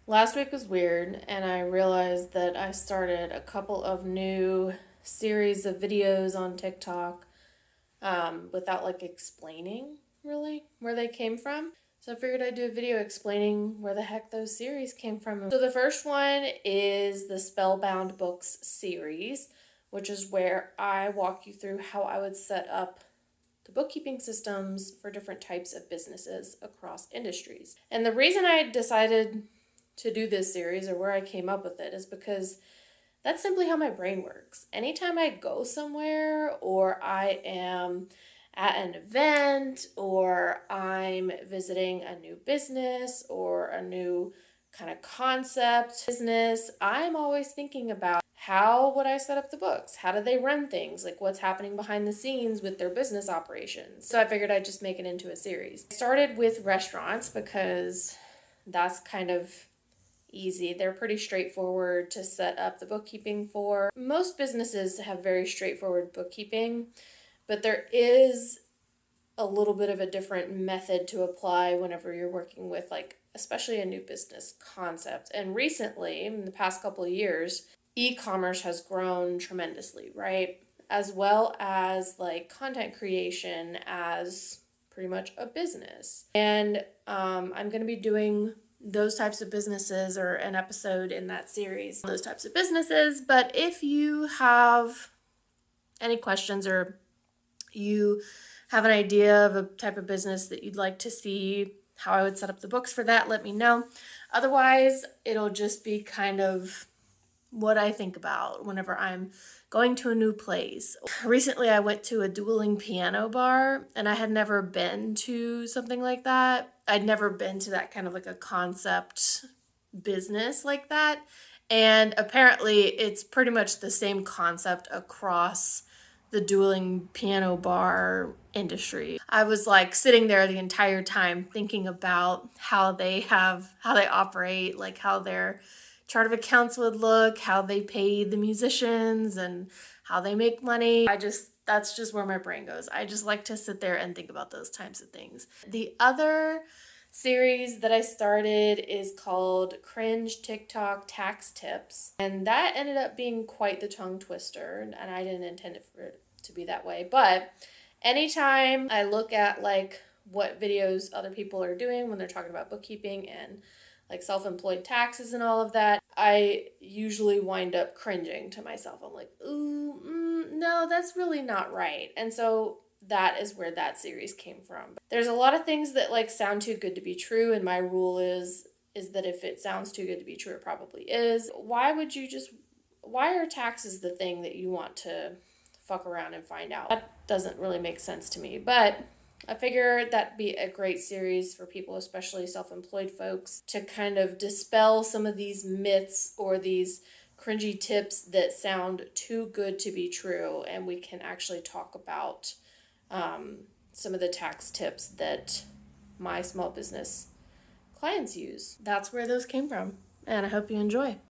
Last week was weird, and I realized that I started a couple of new series of videos on TikTok without like explaining really where they came from. So I figured I'd do a video explaining where the heck those series came from. So the first one is the Spellbound Books series, which is where I walk you through how I would set up the bookkeeping systems for different types of businesses across industries. And the reason I decided to do this series, or where I came up with it, is because that's simply how my brain works. Anytime I go somewhere, or I am at an event, or I'm visiting a new business or a new kind of concept business, I'm always thinking about how would I set up the books? How do they run things? Like what's happening behind the scenes with their business operations? So I figured I'd just make it into a series. I started with restaurants because that's kind of easy. They're pretty straightforward to set up the bookkeeping for. Most businesses have very straightforward bookkeeping, but there is a little bit of a different method to apply whenever you're working with, like, especially a new business concept. And recently, in the past couple of years, e-commerce has grown tremendously, right? As well as like content creation as pretty much a business. And I'm going to be doing those types of businesses, or an episode in that series, those types of businesses. But if you have any questions, or you have an idea of a type of business that you'd like to see how I would set up the books for that, let me know. Otherwise, it'll just be kind of what I think about whenever I'm going to a new place. Recently, I went to a dueling piano bar, and I had never been to something like that. I'd never been to that kind of like a concept business like that. And apparently, it's pretty much the same concept across the dueling piano bar industry. I was like sitting there the entire time thinking about how they operate, like how their chart of accounts would look, how they pay the musicians, and how they make money. That's just where my brain goes. I just like to sit there and think about those types of things. The other series that I started is called Cringe TikTok Tax Tips, and that ended up being quite the tongue twister, and I didn't intend it for it to be that way. But anytime I look at like what videos other people are doing when they're talking about bookkeeping and like self-employed taxes and all of that, I usually wind up cringing to myself. I'm like, ooh, no, that's really not right. And so that is where that series came from. There's a lot of things that like sound too good to be true, and my rule is that if it sounds too good to be true, it probably is. Why are taxes the thing that you want to fuck around and find out? That doesn't really make sense to me. But I figure that'd be a great series for people, especially self-employed folks, to kind of dispel some of these myths or these cringy tips that sound too good to be true, and we can actually talk about some of the tax tips that my small business clients use. That's where those came from, and I hope you enjoy.